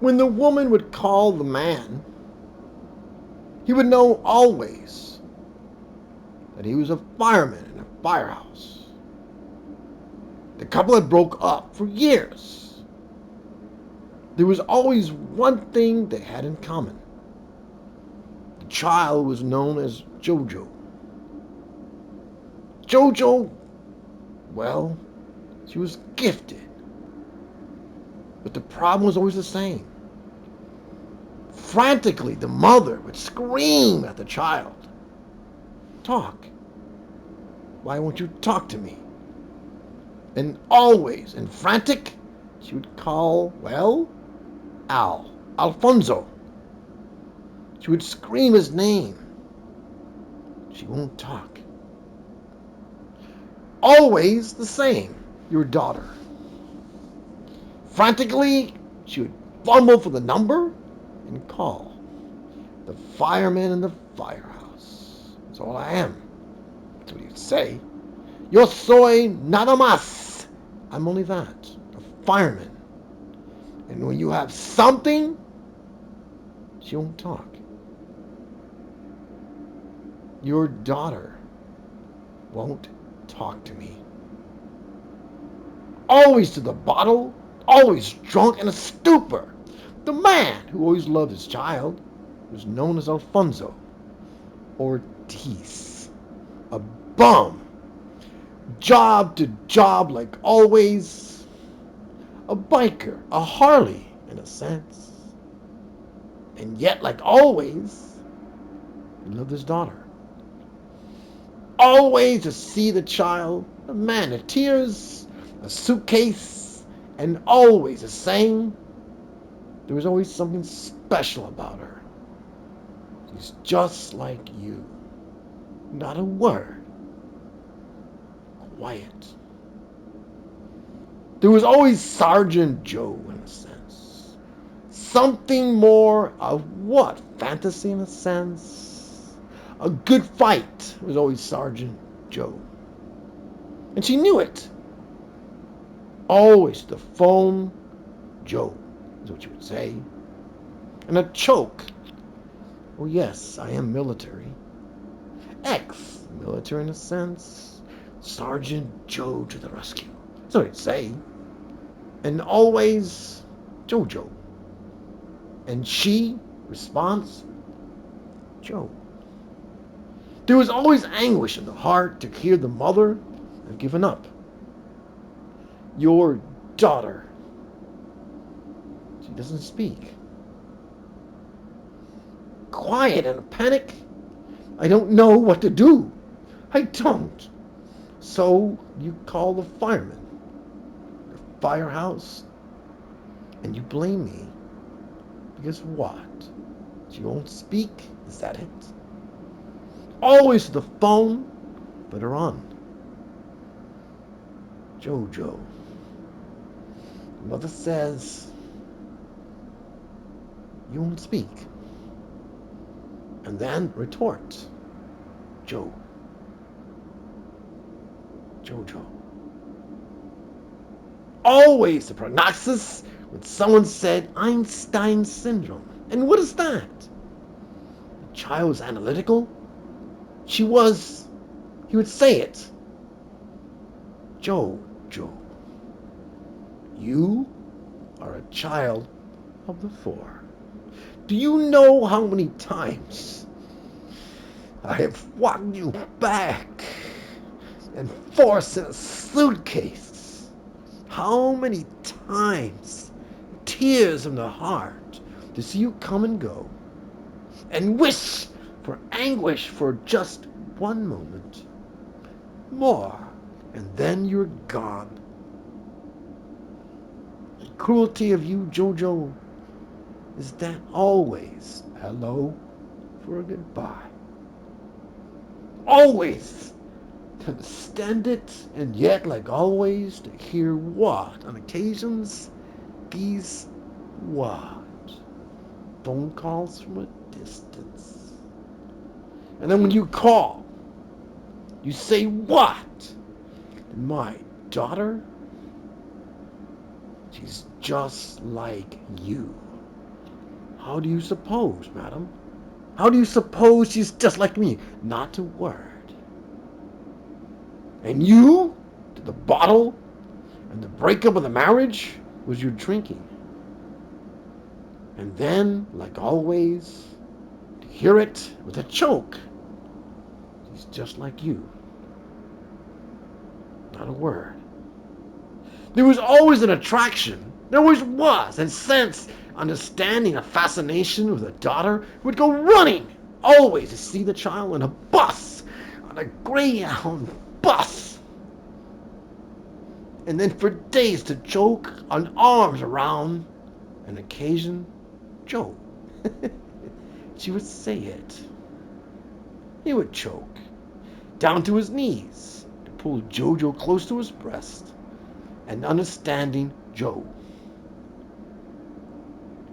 When the woman would call the man, he would know always that he was a fireman in a firehouse. The couple had broke up for years. There was always one thing they had in common. The child was known as JoJo. JoJo, well, she was gifted. But the problem was always the same. Frantically, the mother would scream at the child. Talk. Why won't you talk to me? And always, and frantic, she would call, well, Alfonso. She would scream his name. She won't talk. Always the same, your daughter. Frantically, she would fumble for the number and call. The fireman in the firehouse. That's all I am. That's what he'd say. Yo soy nada más. I'm only that, a fireman. And when you have something, she won't talk. Your daughter won't talk to me. Always to the bottle, always drunk and a stupor. The man who always loved his child was known as Alfonso Ortiz. A bum. Job to job like always. A biker, a Harley in a sense. And yet, like always, he loved his daughter. Always to see the child, a man of tears, a suitcase, and always the same. There was always something special about her. She's just like you. Not a word. Quiet. There was always Sergeant Joe in a sense. Something more of what? Fantasy in a sense. A good fight was always Sergeant Joe. And she knew it. Always the phone, Joe, is what you would say. And a choke. Oh yes, I am military. Ex-military in a sense. Sergeant Joe to the rescue. So he'd say. And always JoJo. And she, response, Joe. There was always anguish in the heart to hear the mother have given up. Your daughter. She doesn't speak. Quiet in a panic. I don't know what to do. I don't. So you call the fireman, the firehouse, and you blame me. Because what? She won't speak? Is that it? Always to the phone, but her on. JoJo. Mother says, you won't speak. And then retort, Joe. JoJo. Always the prognosis when someone said Einstein syndrome. And what is that? The child was analytical. She was, he would say it. JoJo. You are a child of the four. Do you know how many times I have walked you back and forced in a suitcase? How many times, tears in the heart, to see you come and go, and wish for anguish for just one moment more, and then you're gone. The cruelty of you, JoJo, is that always hello for a goodbye. Always to understand it, and yet, like always, to hear what? On occasions, these what? Phone calls from a distance. And then when you call, you say what? My daughter? She's just like you. How do you suppose, madam? How do you suppose she's just like me? Not a word. And you, to the bottle and the breakup of the marriage was your drinking. And then, like always, to hear it with a choke. She's just like you. Not a word. There was always an attraction. There always was. And since understanding a fascination with a daughter, would go running always to see the child in a bus, on a Greyhound bus. And then for days to choke on arms around an occasion Joe. She would say it. He would choke down to his knees to pull JoJo close to his breast, and understanding Joe.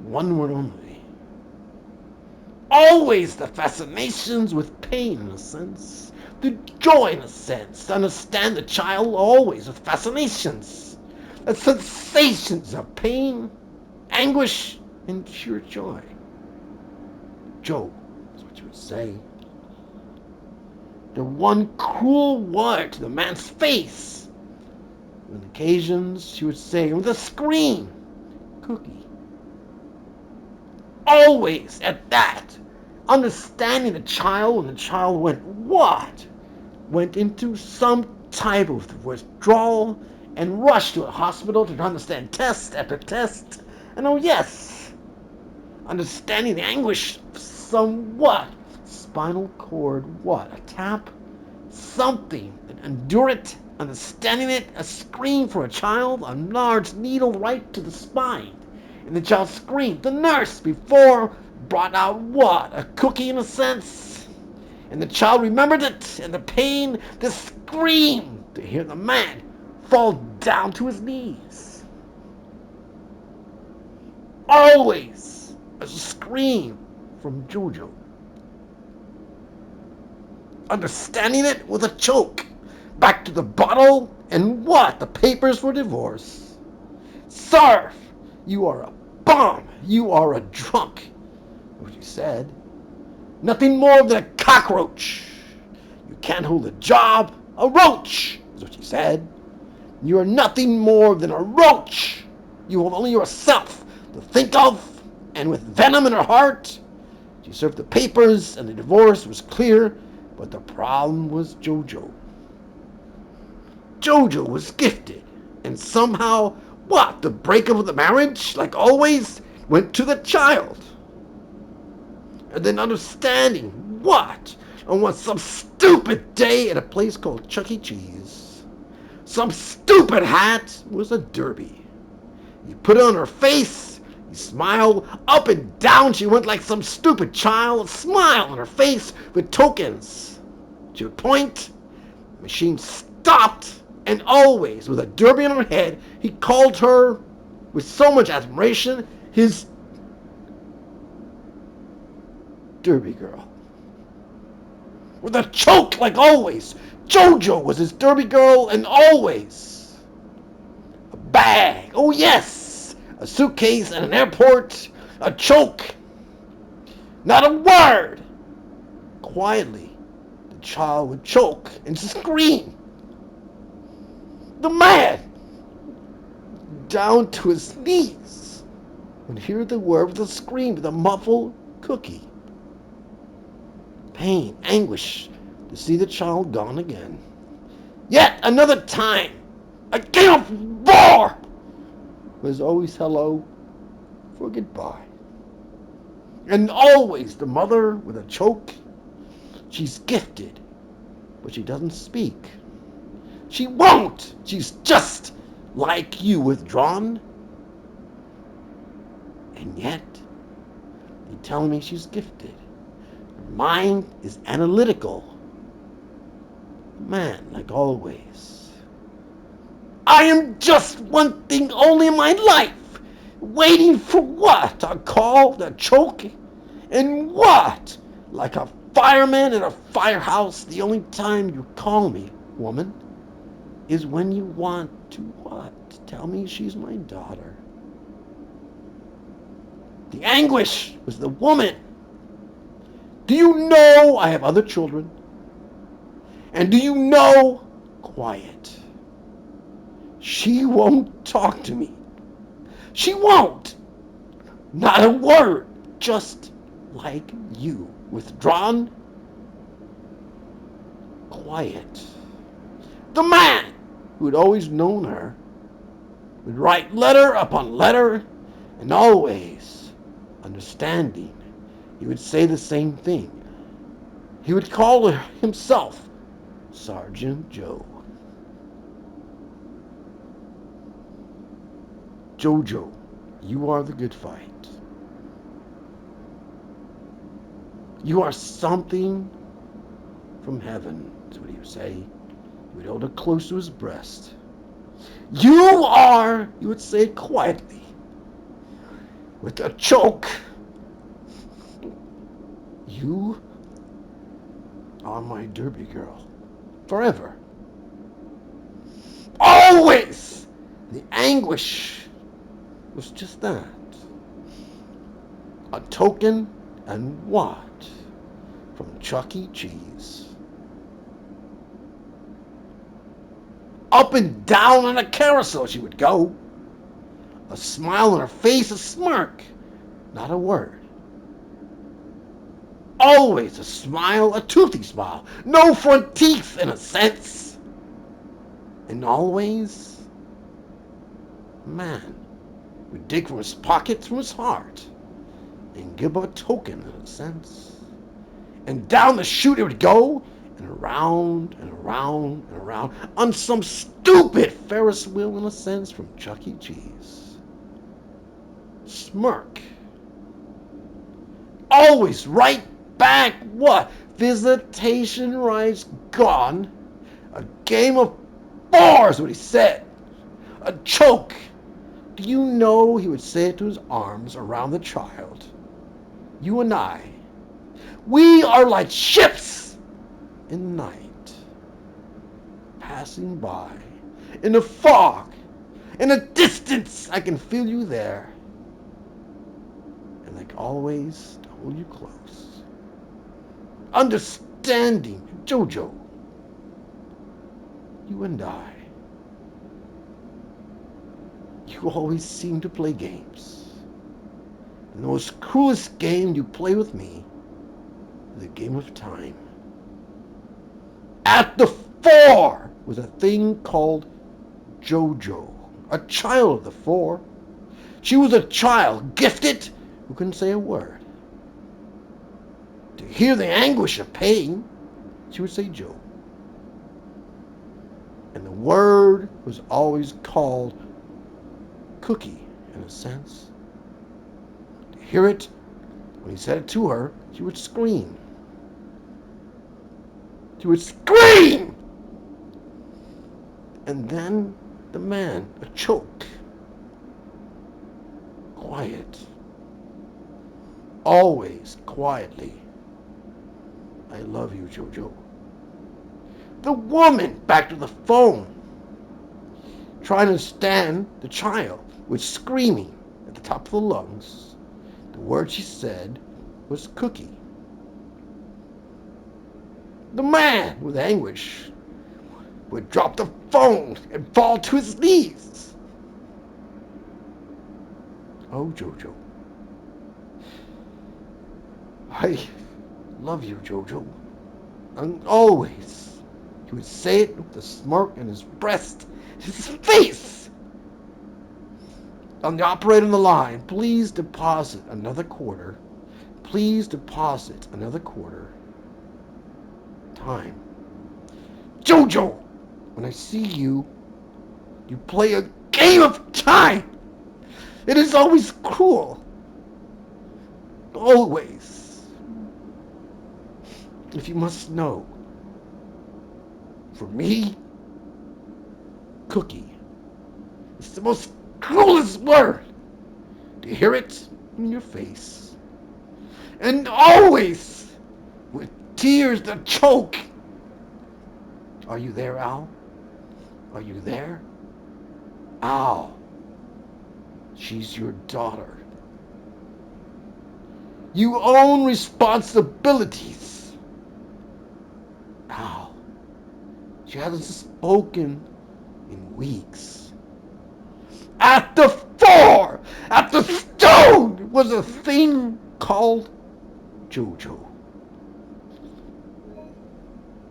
One word only. Always the fascinations with pain in a sense, the joy in a sense. To understand the child always with fascinations, the sensations of pain, anguish, and pure joy. Joe is what you would say. The one cruel word to the man's face. On occasions, she would say with a scream, Cookie. Always at that, understanding the child when the child went what? Went into some type of withdrawal and rushed to a hospital to understand test after test. And oh yes, understanding the anguish of somewhat spinal cord, what? A tap? Something that endure it, understanding it, a scream for a child, a large needle right to the spine. And the child screamed. The nurse before brought out what? A cookie in a sense. And the child remembered it, and the pain, the scream, to hear the man fall down to his knees. Always a scream from JoJo. Understanding it with a choke. Back to the bottle, and what? The papers for divorce. Sir, you are a bum. You are a drunk. What you said. Nothing more than a cockroach. You can't hold a job. A roach is what you said. You are nothing more than a roach. You have only yourself to think of, and with venom in her heart, she served the papers, and the divorce was clear, but the problem was JoJo. JoJo was gifted, and somehow, what? The breakup of the marriage, like always, went to the child. And then understanding, what? On one some stupid day at a place called Chuck E. Cheese, some stupid hat was a derby. You put it on her face, you smile up and down, she went like some stupid child, a smile on her face with tokens. She would point, the machine stopped, and always, with a derby on her head, he called her, with so much admiration, his derby girl. With a choke, like always, JoJo was his derby girl, and always. A bag, oh yes, a suitcase at an airport, a choke. Not a word. Quietly, the child would choke and scream. The man, down to his knees, would hear the word with a scream, with a muffled cookie. Pain, anguish, to see the child gone again. Yet another time, a game of war was always hello for goodbye. And always the mother with a choke. She's gifted, but she doesn't speak. She won't. She's just like you, withdrawn. And yet, they tell me she's gifted. Her mind is analytical. Man, like always. I am just one thing only in my life. Waiting for what? A call, a choke? And what? Like a fireman in a firehouse, the only time you call me, woman, is when you want to what? Tell me she's my daughter. The anguish was the woman. Do you know I have other children? And do you know? Quiet. She won't talk to me. She won't. Not a word. Just like you. Withdrawn. Quiet. The man who had always known her would write letter upon letter, and always understanding. He would say the same thing. He would call himself Sergeant Joe. JoJo, you are the good fight. You are something from heaven, is what he would say. He would hold her close to his breast. You are, he would say it quietly, with a choke. You are my derby girl, forever. Always! The anguish was just that. A token, and what? From Chuck E. Cheese. Up and down on a carousel she would go. A smile on her face, a smirk, not a word. Always a smile, a toothy smile. No front teeth, in a sense. And always, a man would dig from his pockets, from his heart, and give up a token, in a sense. And down the chute it would go, and around and around and around, on some stupid Ferris wheel, in a sense, from Chuck E. Cheese. Smirk. Always right back. What? Visitation rights gone. A game of four is what he said. A choke. Do you know he would say it to his arms around the child? You and I. We are like ships in the night, passing by. In the fog, in the distance, I can feel you there. And like always, to hold you close. Understanding, JoJo. You and I. You always seem to play games. And the most cruelest game you play with me is the game of time. At the fore was a thing called JoJo, a child of the fore. She was a child, gifted, who couldn't say a word. To hear the anguish of pain, she would say Joe. And the word was always called cookie, in a sense. To hear it, when he said it to her, she would scream. She would scream! And then the man, a choke. Quiet. Always quietly. I love you, JoJo. The woman back to the phone, trying to stand the child, was screaming at the top of the lungs. The word she said was cookie. The man, with anguish, would drop the phone and fall to his knees. Oh, JoJo. I love you, JoJo. And always. He would say it with a smirk in his breast, his face. On the operator on the line, please deposit another quarter. Please deposit another quarter. Time. JoJo, when I see you, you play a game of time. It is always cruel. Always. If you must know, for me, cookie is the most cruelest word. To hear it in your face. And always with tears that choke. Are you there, Al? Are you there? Al. She's your daughter. You own responsibilities. Now, she hasn't spoken in weeks. At the fore, at the stone, was a thing called JoJo.